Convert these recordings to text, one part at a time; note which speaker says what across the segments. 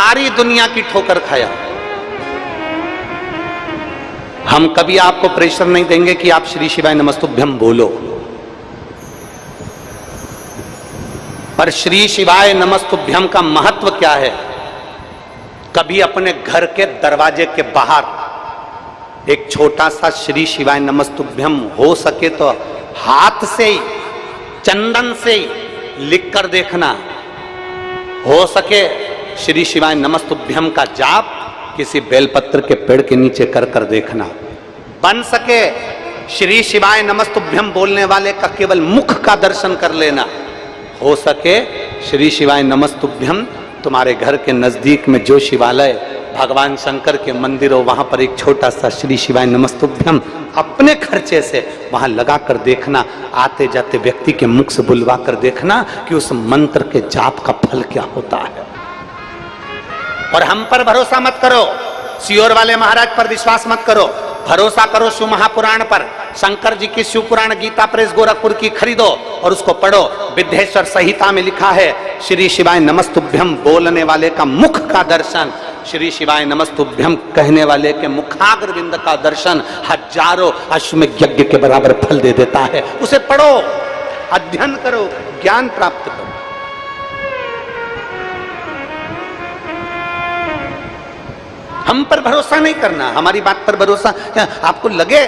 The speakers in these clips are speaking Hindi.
Speaker 1: सारी दुनिया की ठोकर खाया। हम कभी आपको प्रेशर नहीं देंगे कि आप श्री शिवाय नमस्तुभ्यम बोलो, पर श्री शिवाय नमस्तुभ्यम का महत्व क्या है? कभी अपने घर के दरवाजे के बाहर एक छोटा सा श्री शिवाय नमस्तुभ्यम हो सके तो हाथ से ही, चंदन से ही लिख कर देखना। हो सके श्री शिवाय नमस्तुभ्यम का जाप किसी बेलपत्र के पेड़ के नीचे कर कर देखना। बन सके श्री शिवाय नमस्तुभ्यम बोलने वाले का केवल मुख का दर्शन कर लेना। हो सके श्री शिवाय नमस्तुभ्यम तुम्हारे घर के नजदीक में जो शिवालय भगवान शंकर के मंदिर हो, वहां पर एक छोटा सा श्री शिवाय नमस्तुभ्यम अपने खर्चे से वहां लगा कर देखना। आते जाते व्यक्ति के मुख से बुलवा कर देखना कि उस मंत्र के जाप का फल क्या होता है। और हम पर भरोसा मत करो, सियोर वाले महाराज पर विश्वास मत करो, भरोसा करो शिव महापुराण पर। शंकर जी की शिव पुराण गीता प्रेस गोरखपुर की खरीदो और उसको पढ़ो। विद्येश्वर संहिता में लिखा है श्री शिवाय नमस्तुभ्यम बोलने वाले का मुख का दर्शन, श्री शिवाय नमस्तुभ्यम कहने वाले के मुखाग्रविंद का दर्शन हजारों अश्वमेध यज्ञ के बराबर फल दे देता है। उसे पढ़ो, अध्ययन करो, ज्ञान प्राप्त करो। हम पर भरोसा नहीं करना, हमारी बात पर भरोसा। आपको लगे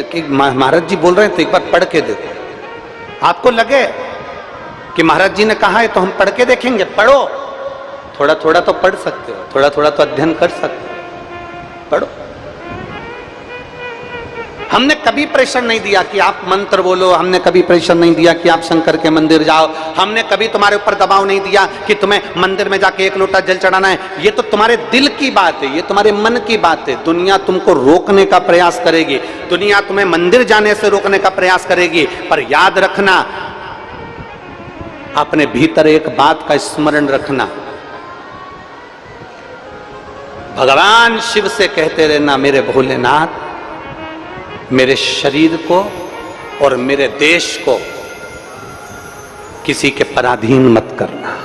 Speaker 1: कि महाराज जी बोल रहे हैं तो एक बार पढ़ के देखो। आपको लगे कि महाराज जी ने कहा है तो हम पढ़ के देखेंगे, पढ़ो। थोड़ा थोड़ा तो पढ़ सकते हो, थोड़ा थोड़ा तो अध्ययन कर सकते हो, पढ़ो। हमने कभी प्रेशर नहीं दिया कि आप मंत्र बोलो, हमने कभी प्रेशर नहीं दिया कि आप शंकर के मंदिर जाओ, हमने कभी तुम्हारे ऊपर दबाव नहीं दिया कि तुम्हें मंदिर में जाके एक लोटा जल चढ़ाना है। ये तो तुम्हारे दिल की बात है, ये तुम्हारे मन की बात है। दुनिया तुमको रोकने का प्रयास करेगी, दुनिया तुम्हें मंदिर जाने से रोकने का प्रयास करेगी, पर याद रखना, अपने भीतर एक बात का स्मरण रखना, भगवान शिव से कहते रहना, मेरे भोलेनाथ मेरे शरीर को और मेरे देश को किसी के पराधीन मत करना।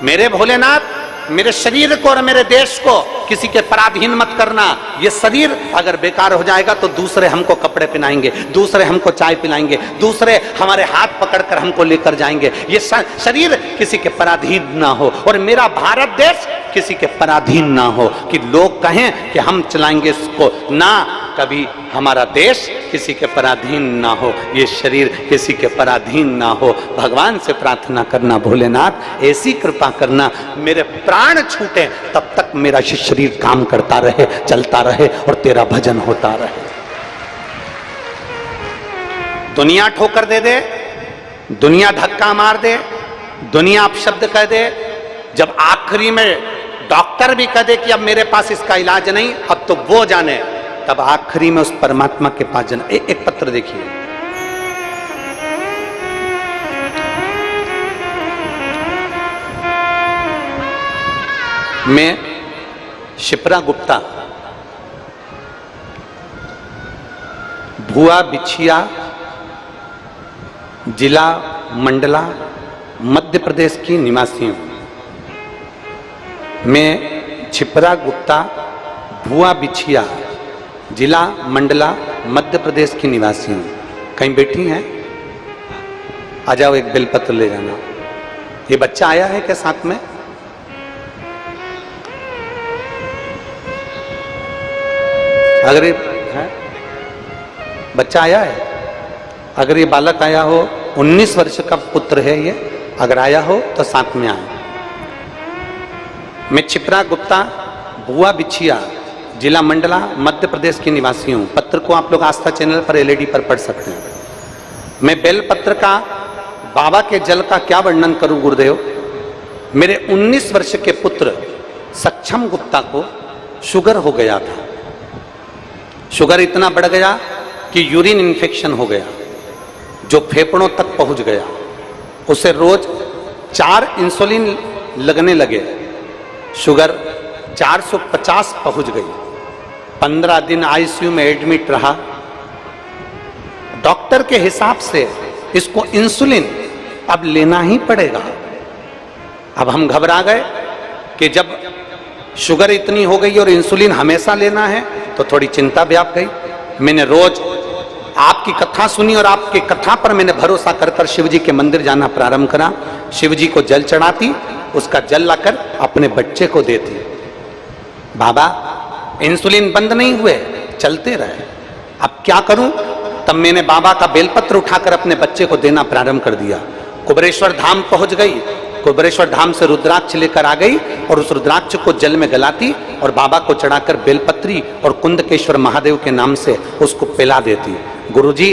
Speaker 1: मेरे भोलेनाथ मेरे शरीर को और मेरे देश को किसी के पराधीन मत करना। ये शरीर अगर बेकार हो जाएगा तो दूसरे हमको कपड़े पहनाएंगे, दूसरे हमको चाय पिलाएंगे, दूसरे हमारे हाथ पकड़कर हमको लेकर जाएंगे। ये शरीर किसी के पराधीन ना हो और मेरा भारत देश किसी के पराधीन ना हो कि लोग कहें कि हम चलाएंगे इसको। ना, कभी हमारा देश किसी के पराधीन ना हो, ये शरीर किसी के पराधीन ना हो। भगवान से प्रार्थना करना, भोलेनाथ ऐसी कृपा करना मेरे प्राण छूटे तब तक मेरा शरीर काम करता रहे, चलता रहे और तेरा भजन होता रहे। दुनिया ठोकर दे दे, दुनिया धक्का मार दे, दुनिया अपशब्द कह दे, जब आखिरी में डॉक्टर भी कह दे कि अब मेरे पास इसका इलाज नहीं, अब तो वो जाने, तब आखिरी में उस परमात्मा के पास जाना। एक पत्र देखिए, मैं शिप्रा गुप्ता, भुआ बिछिया, जिला मंडला, मध्य प्रदेश की निवासी हूं। मैं छिपरा गुप्ता, भुआ बिछिया, जिला मंडला, मध्य प्रदेश की निवासी हूं। कहीं बैठी हैं? आ जाओ, एक बेलपत्र ले जाना। ये बच्चा आया है क्या साथ में? अगर ये बच्चा आया है, अगर ये बालक आया हो, 19 वर्ष का पुत्र है ये, अगर आया हो तो साथ में आए। मैं छिपरा गुप्ता, भुआ बिछिया, जिला मंडला, मध्य प्रदेश की निवासी हूं। पत्र को आप लोग आस्था चैनल पर एलईडी पर पढ़ सकते हैं। मैं बेलपत्र का, बाबा के जल का क्या वर्णन करूं गुरुदेव। मेरे 19 वर्ष के पुत्र सक्षम गुप्ता को शुगर हो गया था। शुगर इतना बढ़ गया कि यूरिन इन्फेक्शन हो गया जो फेफड़ों तक पहुंच गया। उसे रोज 4 इंसुलिन लगने लगे। शुगर 450 पहुंच गई। 15 दिन आईसीयू में एडमिट रहा। डॉक्टर के हिसाब से इसको इंसुलिन अब लेना ही पड़ेगा। अब हम घबरा गए, कि जब शुगर इतनी हो गई और इंसुलिन हमेशा लेना है तो थोड़ी चिंता व्याप गई। मैंने रोज आपकी कथा सुनी और आपकी कथा पर मैंने भरोसा कर कर शिव जी के मंदिर जाना प्रारंभ करा। शिव जी को जल चढ़ाती, उसका जल लाकर अपने बच्चे को देती। बाबा इंसुलिन बंद नहीं हुए, चलते रहे, अब क्या करूं? तब मैंने बाबा का बेलपत्र उठाकर अपने बच्चे को देना प्रारंभ कर दिया। कुबेरेश्वर धाम पहुंच गई, कुबेरेश्वर धाम से रुद्राक्ष लेकर आ गई और उस रुद्राक्ष को जल में गलाती और बाबा को चढ़ाकर बेलपत्री और कुंदकेश्वर महादेव के नाम से उसको पिला देती। गुरुजी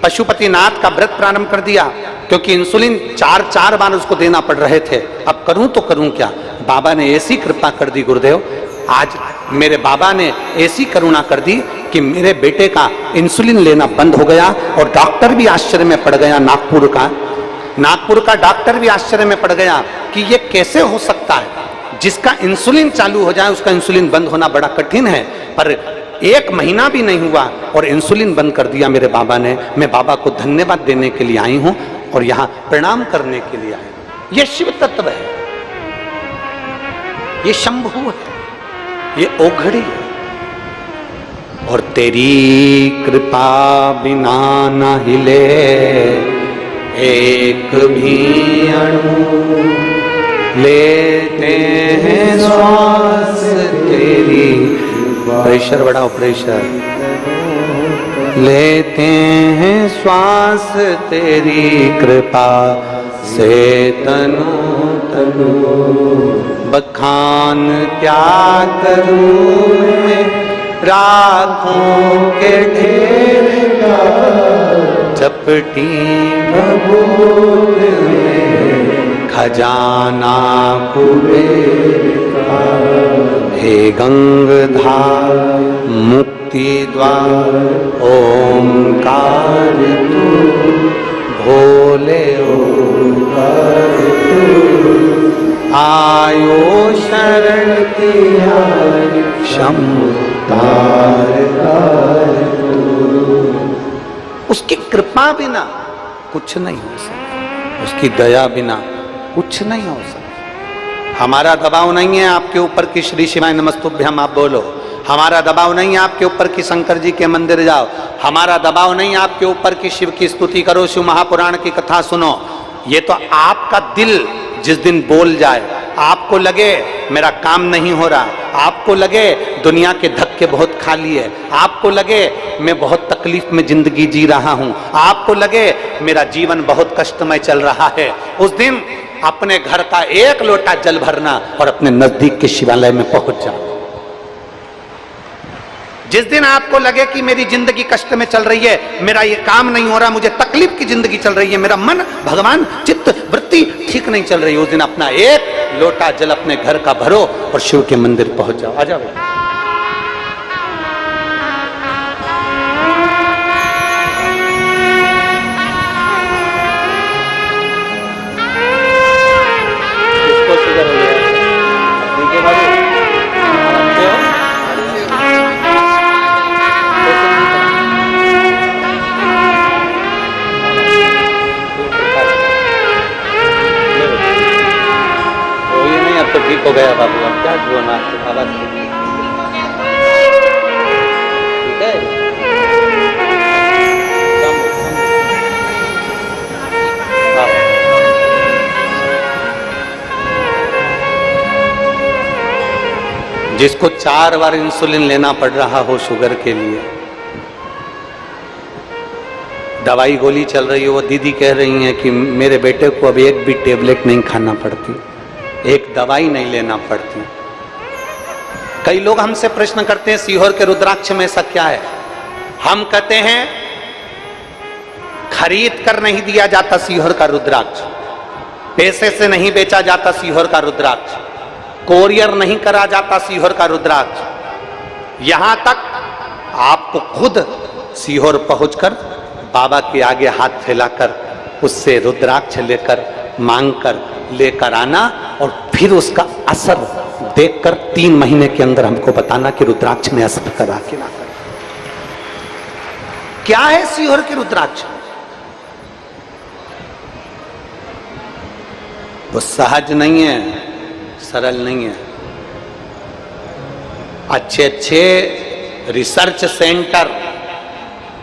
Speaker 1: पशुपतिनाथ का व्रत प्रारंभ कर दिया, क्योंकि इंसुलिन चार बार उसको देना पड़ रहे थे। अब करूं तो करूं क्या? बाबा ने ऐसी कृपा कर दी गुरुदेव, आज मेरे बाबा ने ऐसी करुणा कर दी कि मेरे बेटे का इंसुलिन लेना बंद हो गया। और डॉक्टर भी आश्चर्य में पड़ गया, नागपुर का डॉक्टर भी आश्चर्य में पड़ गया कि ये कैसे हो सकता है, जिसका इंसुलिन चालू हो जाए उसका इंसुलिन बंद होना बड़ा कठिन है। पर 1 महीना भी नहीं हुआ और इंसुलिन बंद कर दिया मेरे बाबा ने। मैं बाबा को धन्यवाद देने के लिए आई हूं और यहां प्रणाम करने के लिए आई हूं। ये शिव तत्व है, ये शंभु है, ये ओघड़ी है। और तेरी कृपा बिना न हिले एक भी अणु, लेते हैं श्वास तेरी, प्रेशर बढ़ाओ प्रेशर, लेते हैं श्वास तेरी कृपा से तनु तनु, बखान क्या करूं मैं राखों के ढेर का, चपटी भभूत में खजाना कुबेर का, हे गंगधार मुक्ति द्वार ओंकार तू, भोले ओंकार तू, आयो शरण तिहारी शंभु तारकार तू। उसकी कृपा बिना कुछ नहीं हो सकता, उसकी दया बिना कुछ नहीं हो सकता। हमारा दबाव नहीं है आपके ऊपर कि श्री शिवाय नमस्तुभ्यम आप बोलो, हमारा दबाव नहीं है आपके ऊपर कि शंकर जी के मंदिर जाओ, हमारा दबाव नहीं है आपके ऊपर कि शिव की स्तुति करो, शिव महापुराण की कथा सुनो। ये तो आपका दिल जिस दिन बोल जाए, आपको लगे मेरा काम नहीं हो रहा, आपको लगे दुनिया के धक्के बहुत खा लिए, आपको लगे मैं बहुत तकलीफ में जिंदगी जी रहा हूं, आपको लगे मेरा जीवन बहुत कष्टमय चल रहा है, उस दिन अपने घर का 1 लोटा जल भरना और अपने नजदीक के शिवालय में पहुंच जाओ। जिस दिन आपको लगे कि मेरी जिंदगी कष्ट में चल रही है, मेरा ये काम नहीं हो रहा, मुझे तकलीफ की जिंदगी चल रही है, मेरा मन भगवान चित्त वृत्ति ठीक नहीं चल रही, उस दिन अपना 1 लोटा जल अपने घर का भरो और शिव के मंदिर पहुंच जाओ। आ जाओ। ठीक हो गया बाबू, अब क्या हुआ ना आवाज ठीक है। जिसको 4 बार इंसुलिन लेना पड़ रहा हो शुगर के लिए, दवाई गोली चल रही है, वो दीदी कह रही हैं कि मेरे बेटे को अब 1 भी टेबलेट नहीं खाना पड़ती, 1 दवाई नहीं लेना पड़ती। कई लोग हमसे प्रश्न करते हैं सीहोर के रुद्राक्ष में ऐसा क्या है? हम कहते हैं खरीद कर नहीं दिया जाता सीहोर का रुद्राक्ष, पैसे से नहीं बेचा जाता सीहोर का रुद्राक्ष, कोरियर नहीं करा जाता सीहोर का रुद्राक्ष। यहां तक आपको खुद सीहोर पहुंचकर बाबा के आगे हाथ फैलाकर उससे रुद्राक्ष लेकर मांगकर लेकर आना और फिर उसका असर देखकर 3 महीने के अंदर हमको बताना कि रुद्राक्ष में असर करा कि ना करा। क्या है सीहोर के रुद्राक्ष? वो सहज नहीं है, सरल नहीं है। अच्छे अच्छे रिसर्च सेंटर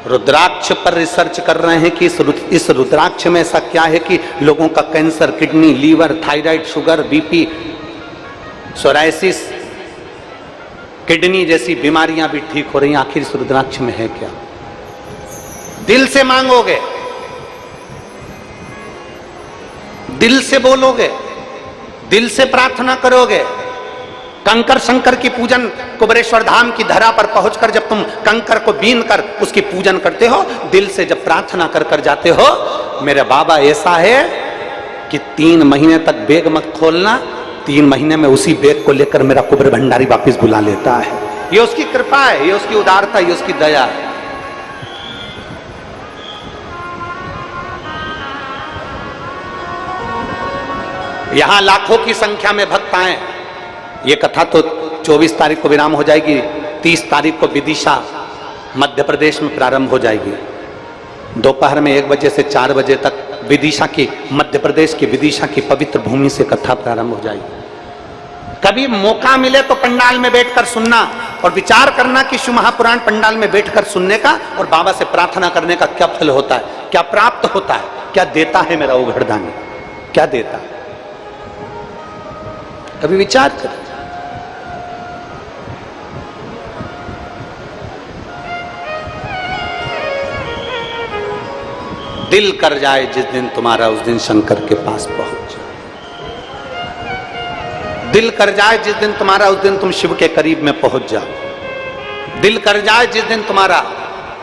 Speaker 1: रुद्राक्ष पर रिसर्च कर रहे हैं कि इस रुद्राक्ष में ऐसा क्या है कि लोगों का cancer, kidney, liver, thyroid, sugar, BP, psoriasis, kidney जैसी बीमारियां भी ठीक हो रही हैं। आखिर इस रुद्राक्ष में है क्या? दिल से मांगोगे, दिल से बोलोगे, दिल से प्रार्थना करोगे। कंकर शंकर की पूजन कुबेरेश्वर धाम की धरा पर पहुंचकर जब तुम कंकर को बीन कर उसकी पूजन करते हो, दिल से जब प्रार्थना कर कर जाते हो, मेरे बाबा ऐसा है कि 3 महीने तक बैग मत खोलना, 3 महीने में उसी बैग को लेकर मेरा कुबेर भंडारी वापस बुला लेता है। ये उसकी कृपा है, ये उसकी उदारता, ये उसकी दया है। यहां लाखों की संख्या में भक्त आए। ये कथा तो 24 तारीख को विराम हो जाएगी, 30 तारीख को विदिशा मध्य प्रदेश में प्रारंभ हो जाएगी। दोपहर में 1 बजे से 4 बजे तक विदिशा की, मध्य प्रदेश की विदिशा की पवित्र भूमि से कथा प्रारंभ हो जाएगी। कभी मौका मिले तो पंडाल में बैठकर सुनना और विचार करना कि शिव महापुराण पंडाल में बैठकर सुनने का और बाबा से प्रार्थना करने का क्या फल होता है, क्या प्राप्त होता है, क्या देता है मेरा उघड़दानी, क्या देता है। कभी विचार कर। दिल कर जाए जिस दिन तुम्हारा, उस दिन शंकर के पास पहुंच जाओ। दिल कर जाए जिस दिन तुम्हारा, उस दिन तुम शिव के करीब में पहुंच जाओ। दिल कर जाए जिस दिन तुम्हारा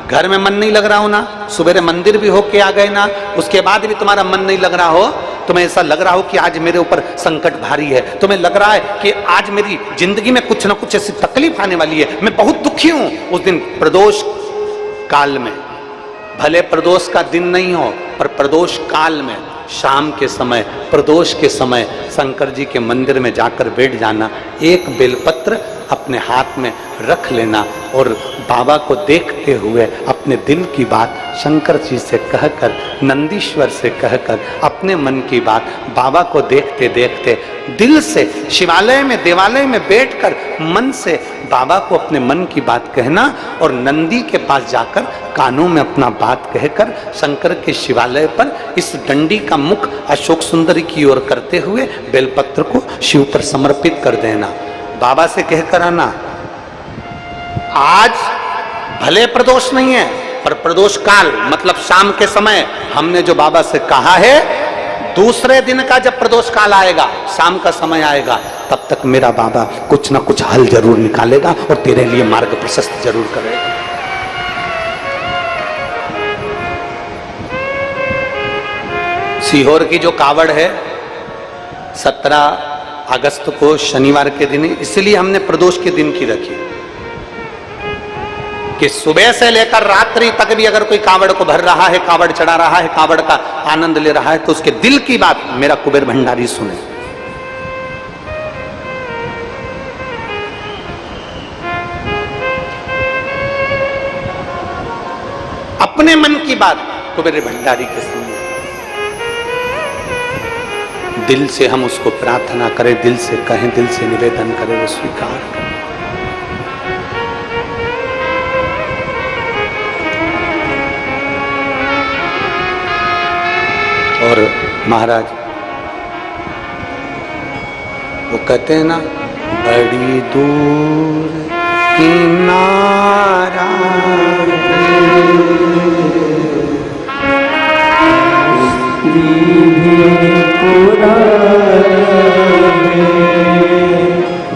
Speaker 1: घर में मन नहीं लग रहा हो ना, सुबह मंदिर भी होके आ गए ना, उसके बाद भी तुम्हारा मन नहीं लग रहा हो, तुम्हें ऐसा लग रहा हो कि आज मेरे ऊपर संकट भारी है, तुम्हें लग रहा है कि आज मेरी जिंदगी में कुछ ना कुछ ऐसी तकलीफ आने वाली है, मैं बहुत दुखी हूं, उस दिन प्रदोष काल में, भले प्रदोष का दिन नहीं हो पर प्रदोष काल में, शाम के समय, प्रदोष के समय शंकर जी के मंदिर में जाकर बैठ जाना, एक बेलपत्र अपने हाथ में रख लेना और बाबा को देखते हुए अपने दिल की बात शंकर जी से कहकर, नंदीश्वर से कहकर, अपने मन की बात बाबा को देखते देखते दिल से शिवालय में, देवालय में बैठकर मन से बाबा को अपने मन की बात कहना और नंदी के पास जाकर कानों में अपना बात कहकर शंकर के शिवालय पर इस डंडी का मुख अशोक सुंदरी की ओर करते हुए बेलपत्र को शिव पर समर्पित कर देना। बाबा से कहकर आना, आज भले प्रदोष नहीं है पर प्रदोष काल मतलब शाम के समय हमने जो बाबा से कहा है, दूसरे दिन का जब प्रदोष काल आएगा, शाम का समय आएगा, तब तक मेरा बाबा कुछ ना कुछ हल जरूर निकालेगा और तेरे लिए मार्ग प्रशस्त जरूर करेगा। सीहोर की जो कावड़ है 17 अगस्त को शनिवार के दिन, इसलिए हमने प्रदोष के दिन की रखी कि सुबह से लेकर रात्रि तक भी अगर कोई कावड़ को भर रहा है, कावड़ चढ़ा रहा है, कावड़ का आनंद ले रहा है, तो उसके दिल की बात मेरा कुबेर भंडारी सुने। अपने मन की बात कुबेर भंडारी के सुने। दिल से हम उसको प्रार्थना करें, दिल से कहें, दिल से निवेदन करें, वो स्वीकार करें। और महाराज वो कहते हैं ना, बड़ी दूर किनारा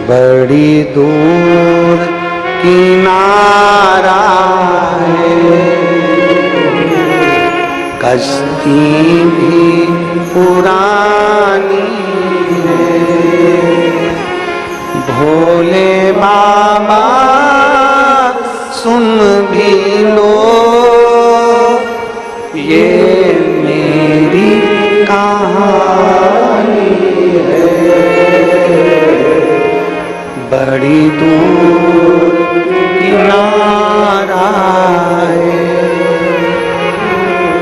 Speaker 1: बड़ी दूर किनारा है, कश्ती भी पुरानी है, भोले बाबा सुन भी लो ये मेरी कहानी है, बड़ी दूर किनारा है,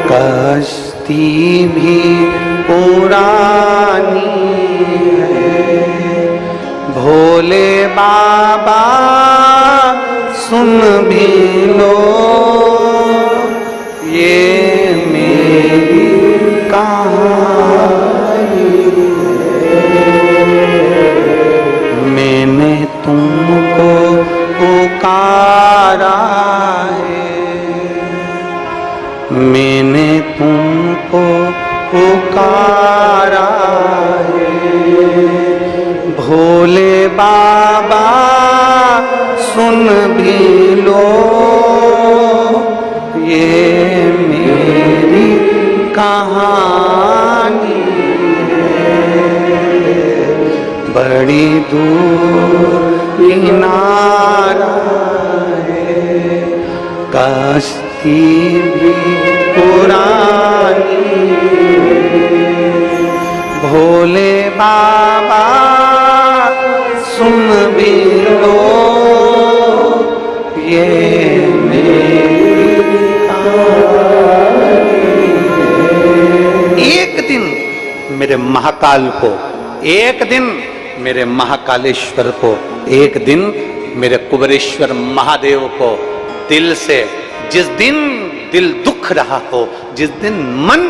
Speaker 1: कश्ती भी पुरानी है, भोले बाबा सुन भी लो ये मेरी कहानी मैंने तुमको पुकारा है मैंने तुमको पुकारा है भोले बाबा सुन भी लो ये मेरी कहानी बड़ी दूर किनारा है कश्ती भी पुरानी भोले बाबा सुन भी लो ये मेरी कहानी एक दिन मेरे महाकाल को एक दिन मेरे महाकालेश्वर को एक दिन मेरे कुबेरेश्वर महादेव को दिल से जिस दिन दिल दुख रहा हो जिस दिन मन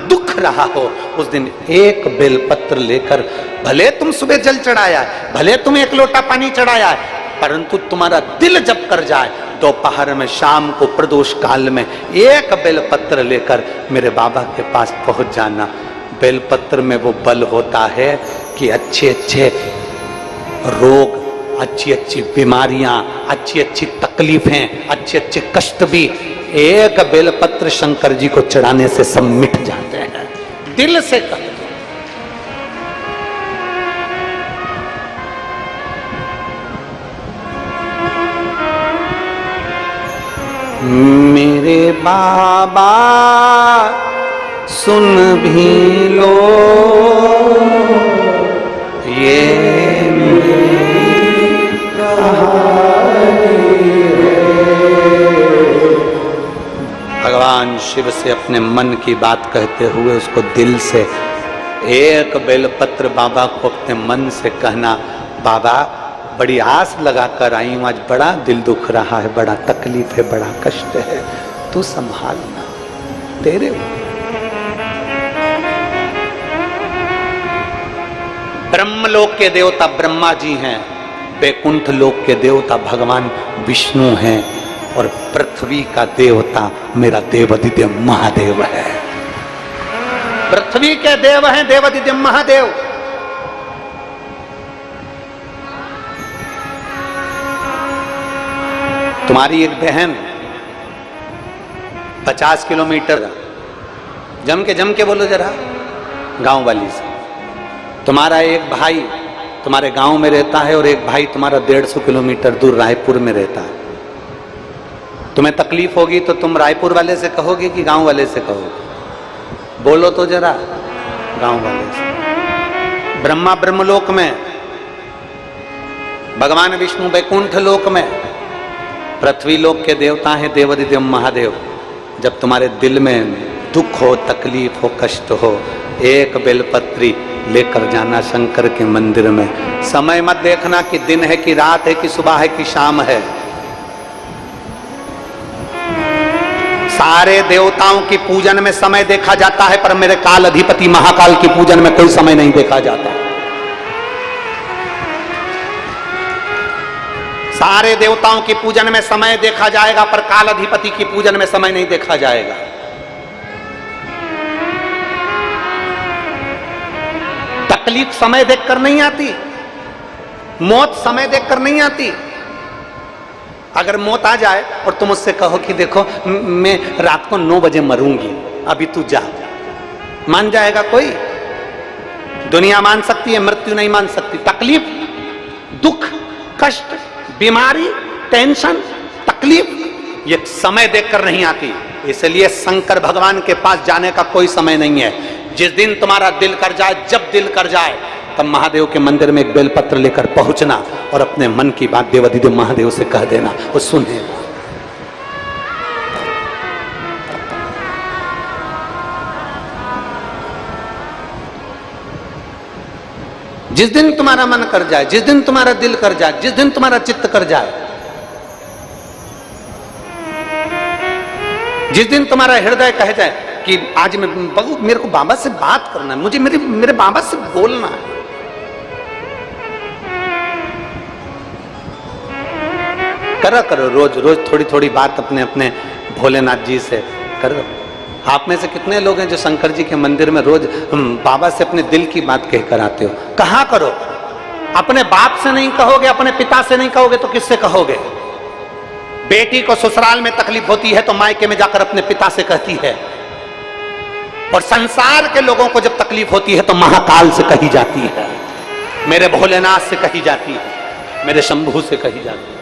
Speaker 1: दुख रहा हो उस दिन एक बेलपत्र लेकर भले तुम सुबह जल चढ़ाया है भले तुम एक लोटा पानी चढ़ाया है परंतु तुम्हारा दिल जब कर जाए दोपहर में शाम को प्रदोष काल में एक बेलपत्र लेकर मेरे बाबा के पास पहुंच जाना बेलपत्र में वो बल होता है कि अच्छे अच्छे रोग अच्छी अच्छी बीमारियां अच्छी अच्छी तकलीफें अच्छे अच्छे कष्ट भी एक बेलपत्र शंकर जी को चढ़ाने से सब मिट जाते हैं दिल से कर मेरे बाबा सुन भी लो ये मेरी कहानी भगवान शिव से अपने मन की बात कहते हुए उसको दिल से एक बेलपत्र बाबा को अपने मन से कहना बाबा बड़ी आस लगाकर आई हूं आज बड़ा दिल दुख रहा है बड़ा तकलीफ है बड़ा कष्ट है तू संभालना तेरे ब्रह्मलोक के देवता ब्रह्मा जी हैं बैकुंठ लोक के देवता भगवान विष्णु हैं और पृथ्वी का देवता मेरा देवादिदेव महादेव है पृथ्वी के देव हैं देवादिदेव महादेव तुम्हारी एक बहन 50 किलोमीटर जम के बोलो जरा गांव वाली से तुम्हारा एक भाई तुम्हारे गांव में रहता है और एक भाई तुम्हारा 150 किलोमीटर दूर रायपुर में रहता है तुम्हें तकलीफ होगी तो तुम रायपुर वाले से कहोगे कि गांव वाले से कहोगे बोलो तो जरा गांव वाले से ब्रह्मा ब्रह्मलोक में भगवान विष्णु बैकुंठ लोक में पृथ्वी लोक के देवता हैं देवादिदेव महादेव जब तुम्हारे दिल में दुख हो तकलीफ हो कष्ट हो एक बेलपत्री लेकर जाना शंकर के मंदिर में समय मत देखना कि दिन है कि रात है कि सुबह है कि शाम है सारे देवताओं की पूजन में समय देखा जाता है पर मेरे काल अधिपति महाकाल की पूजन में कोई समय नहीं देखा जाता सारे देवताओं की पूजन में समय देखा जाएगा पर काल अधिपति की पूजन में समय नहीं देखा जाएगा तकलीफ समय देखकर नहीं आती मौत समय देखकर नहीं आती अगर मौत आ जाए और तुम उससे कहो कि देखो मैं रात को 9 बजे मरूंगी अभी तू जा मान जाएगा कोई दुनिया मान सकती है मृत्यु नहीं मान सकती तकलीफ दुख कष्ट बीमारी टेंशन तकलीफ ये समय देखकर नहीं आती इसलिए शंकर भगवान के पास जाने का कोई समय नहीं है जिस दिन तुम्हारा दिल कर जाए जब दिल कर जाए तब महादेव के मंदिर में एक बेलपत्र लेकर पहुंचना और अपने मन की बात देवादिदेव महादेव से कह देना वो सुनेगा जिस दिन तुम्हारा मन कर जाए, जिस दिन तुम्हारा दिल कर जाए, जिस दिन तुम्हारा चित्त कर जाए, जिस दिन तुम्हारा हृदय कह जाए कि आज मैं बहू मेरे को बाबा से बात करना है, मुझे मेरे बाबा से बोलना है, करा करो रोज रोज थोड़ी थोड़ी बात अपने अपने भोलेनाथ जी से करो। आप में से कितने लोग हैं जो शंकर जी के मंदिर में रोज बाबा से अपने दिल की बात कह कर आते हो? कहाँ करो? अपने बाप से नहीं कहोगे, अपने पिता से नहीं कहोगे तो किससे कहोगे? बेटी को ससुराल में तकलीफ होती है तो मायके में जाकर अपने पिता से कहती है, और संसार के लोगों को जब तकलीफ होती है तो महाकाल से कही जाती है, मेरे भोलेनाथ से कही जाती है, मेरे शंभू से कही जाती है।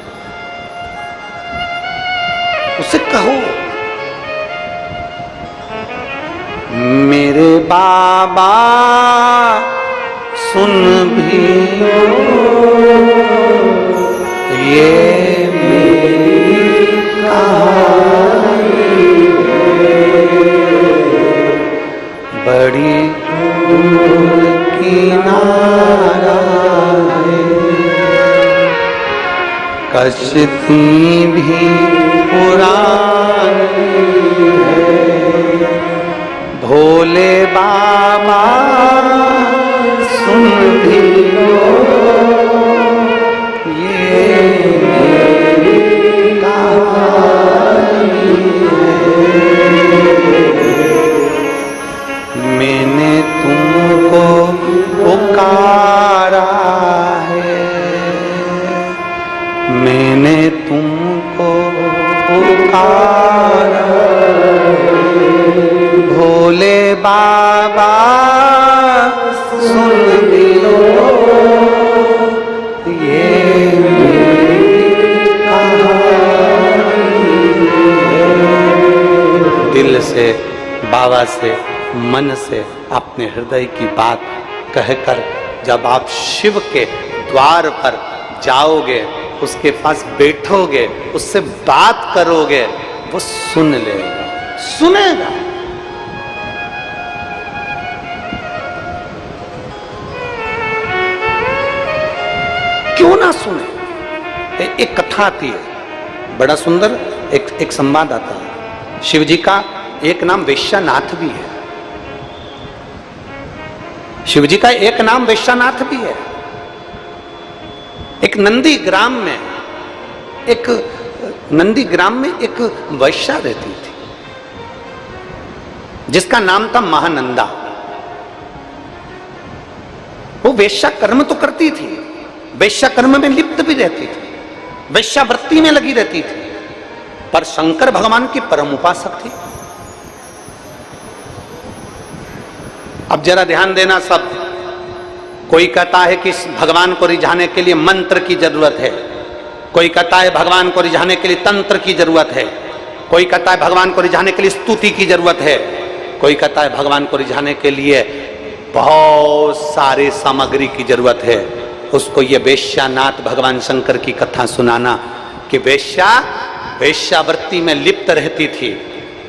Speaker 1: उसे कहो मेरे बाबा सुन भी ये मेरी कहानी बड़ी दूर किनारा है, कश्ती भी पुरानी है, भोले बाबा सुन भी लो ये मेरी कहानी है, मैंने तुमको पुकारा है, मैंने तुमको पुकारा भोले बाबा सुन भी लो ये मेरी कहानी है। दिल से, बाबा से, मन से अपने हृदय की बात कहकर जब आप शिव के द्वार पर जाओगे, उसके पास बैठोगे, उससे बात करोगे, वो सुन लेगा, सुनेगा। क्यों ना सुने? एक कथा आती है, बड़ा सुंदर एक संवाद आता है। शिव जी का एक नाम वैश्यनाथ भी है, शिव जी का एक नाम वैश्यनाथ भी है। एक नंदी ग्राम में एक वैश्या रहती थी जिसका नाम था महानंदा। वो वैश्या कर्म तो करती थी, वैश्या कर्म में लिप्त भी रहती थी, वैश्यावृत्ति में लगी रहती थी, पर शंकर भगवान की परम उपासक थी। अब जरा ध्यान देना सब, कोई कहता है कि भगवान को रिझाने के लिए मंत्र की जरूरत है, कोई कहता है भगवान को रिझाने के लिए तंत्र की जरूरत है, कोई कहता है भगवान को रिझाने के लिए स्तुति की जरूरत है, कोई कहता है भगवान को रिझाने के लिए बहुत सारे सामग्री की जरूरत है। उसको ये वैश्यनाथ भगवान शंकर की कथा सुनाना कि वैश्यावृत्ति में लिप्त रहती थी,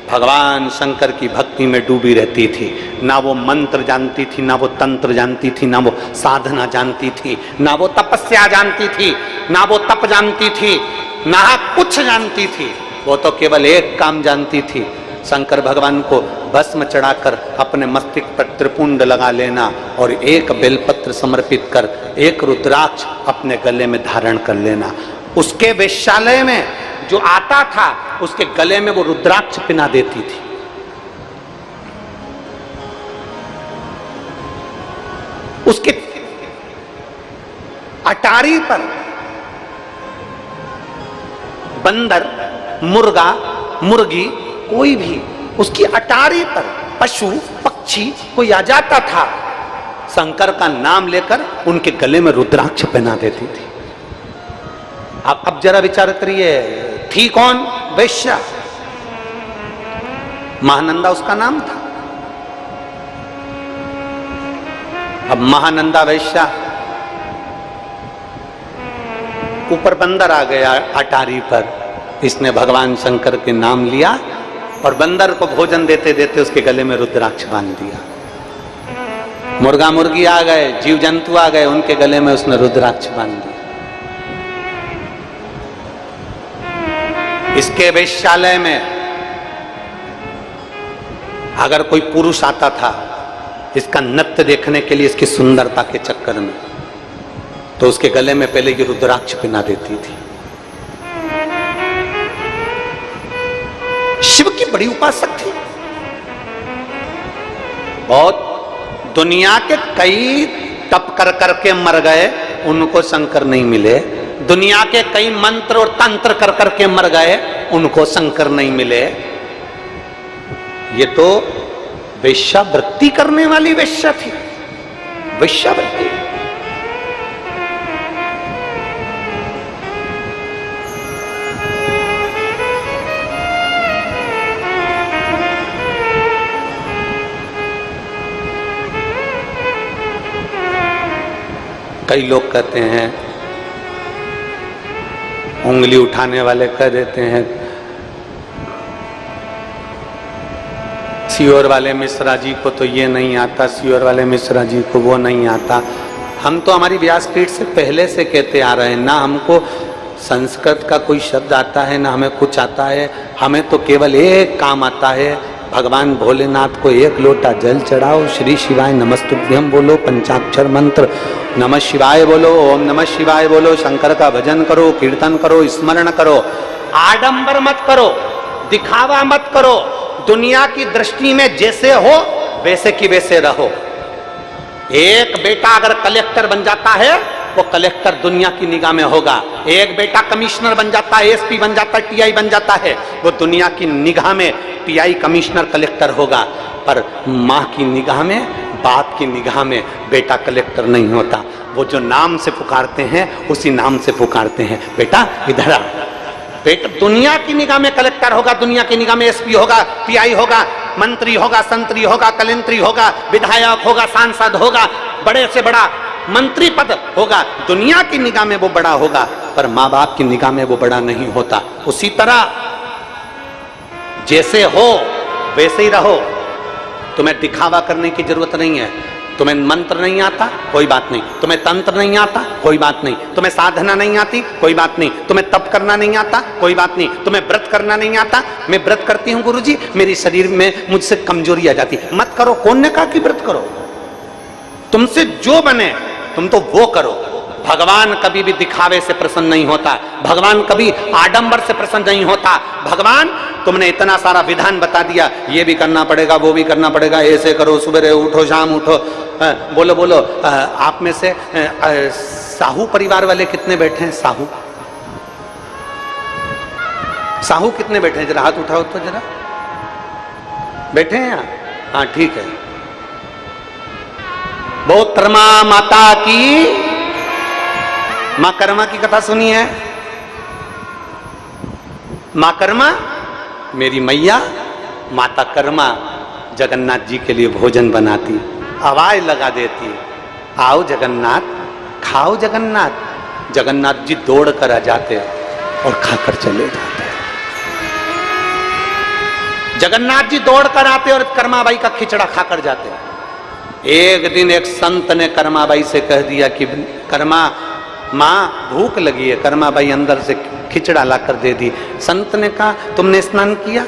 Speaker 1: भगवान शंकर की भक्ति में डूबी रहती थी, ना वो मंत्र जानती थी, ना वो तंत्र जानती थी, ना वो साधना जानती थी, ना वो तपस्या जानती थी, ना वो तप जानती थी, ना कुछ जानती थी। वो तो केवल एक काम जानती थी, शंकर भगवान को भस्म चढ़ाकर अपने मस्तिष्क पर त्रिपुंड लगा लेना और एक बेलपत्र समर्पित कर एक रुद्राक्ष अपने गले में धारण कर लेना। उसके वेश्यालय में जो आता था उसके गले में वो रुद्राक्ष पिना देती थी। उसके अटारी पर बंदर, मुर्गा, मुर्गी, कोई भी उसकी अटारी पर पशु पक्षी कोई आ जाता था, शंकर का नाम लेकर उनके गले में रुद्राक्ष पहना देती थी। अब जरा विचार करिए, थी कौन? वैश्या। महानंदा उसका नाम था। अब महानंदा वैश्या, ऊपर बंदर आ गया अटारी पर, इसने भगवान शंकर के नाम लिया और बंदर को भोजन देते देते उसके गले में रुद्राक्ष बांध दिया। मुर्गा मुर्गी आ गए, जीव जंतु आ गए, उनके गले में उसने रुद्राक्ष बांध दिया। इसके वेश्यालय में अगर कोई पुरुष आता था इसका नृत्य देखने के लिए, इसकी सुंदरता के चक्कर में, तो उसके गले में पहले ये रुद्राक्ष पहना देती थी। शिव की बड़ी उपासक थी बहुत। दुनिया के कई तप कर करके मर गए, उनको शंकर नहीं मिले। दुनिया के कई मंत्र और तंत्र कर करके मर गए, उनको शंकर नहीं मिले। ये तो वेश्यावृत्ति करने वाली वेश्या थी, वेश्यावृत्ति। कई लोग कहते हैं, उंगली उठाने वाले कह देते हैं, सियोर वाले मिश्रा जी को तो ये नहीं आता, सियोर वाले मिश्रा जी को वो नहीं आता। हम तो हमारी व्यासपीठ से पहले से कहते आ रहे हैं, ना हमको संस्कृत का कोई शब्द आता है, ना हमें कुछ आता है। हमें तो केवल एक काम आता है, भगवान भोलेनाथ को एक लोटा जल चढ़ाओ, श्री शिवाय नमस्तुभ्यम बोलो, पंचाक्षर मंत्र नमः शिवाय बोलो, ओम नमः शिवाय बोलो, शंकर का भजन करो, कीर्तन करो, स्मरण करो। आडंबर मत करो, दिखावा मत करो। दुनिया की दृष्टि में जैसे हो वैसे की वैसे रहो। एक बेटा अगर कलेक्टर बन जाता है, वो कलेक्टर दुनिया की निगाह में होगा। एक बेटा कमिश्नर बन जाता है, एसपी बन जाता है, टीआई बन जाता है, वो दुनिया की निगाह में टीआई, कमिश्नर, कलेक्टर होगा। पर माँ की निगाह में, बाप की निगाह में बेटा कलेक्टर नहीं होता। वो जो नाम से पुकारते हैं उसी नाम से पुकारते हैं, बेटा इधर आ। बेटा दुनिया की निगाह में कलेक्टर होगा, दुनिया की निगाह में एसपी होगा, टीआई होगा, मंत्री होगा, संतरी होगा, कलेंत्री होगा, विधायक होगा, सांसद होगा, बड़े से बड़ा मंत्री पद होगा। दुनिया की निगाह में वो बड़ा होगा, पर माँ बाप की निगाह में वो बड़ा नहीं होता। उसी तरह जैसे हो वैसे ही रहो। तुम्हें दिखावा करने की जरूरत नहीं है। तुम्हें मंत्र नहीं आता, कोई बात नहीं। तुम्हें तंत्र नहीं आता, कोई बात नहीं। तुम्हें साधना नहीं आती, कोई बात नहीं। तुम्हें तप करना नहीं आता, कोई बात नहीं। तुम्हें व्रत करना नहीं आता, मैं व्रत करती हूँ गुरुजी, मेरे शरीर में मुझसे कमजोरी आ जाती। मत करो। कौन ने कहा कि व्रत करो? तुमसे जो बने तुम तो वो करो। भगवान कभी भी दिखावे से प्रसन्न नहीं होता, भगवान कभी आडंबर से प्रसन्न नहीं होता। भगवान तुमने इतना सारा विधान बता दिया, ये भी करना पड़ेगा, वो भी करना पड़ेगा, ऐसे करो, सुबह उठो, शाम उठो। बोलो बोलो, आप में से साहू परिवार वाले कितने बैठे हैं? साहू साहू कितने बैठे हैं? जरा हाथ उठाओ तो जरा। बैठे हैं यहाँ? हाँ ठीक है। बहुतरमा माता की, माँ कर्मा की कथा सुनी है? माँ कर्मा मेरी मैया, माता कर्मा जगन्नाथ जी के लिए भोजन बनाती, आवाज लगा देती, आओ जगन्नाथ, खाओ जगन्नाथ। जगन्नाथ जी दौड़ कर आ जाते और खाकर चले जाते। जगन्नाथ जी दौड़ कर आते और कर्माबाई का खिचड़ा खाकर जाते। एक दिन एक संत ने कर्माबाई से कह दिया कि कर्मा माँ भूख लगी है। कर्माबाई अंदर से खिचड़ा लाकर दे दी। संत ने कहा तुमने स्नान किया,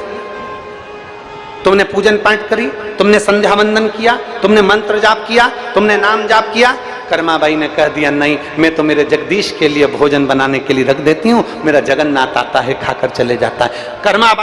Speaker 1: तुमने पूजन पाठ करी, तुमने संध्या वंदन किया, तुमने मंत्र जाप किया, तुमने नाम जाप किया? कर्माबाई ने कह दिया नहीं, मैं तो मेरे जगदीश के लिए भोजन बनाने के लिए रख देती हूँ, मेरा जगन्नाथ आता है खाकर चले जाता है। कर्माबाई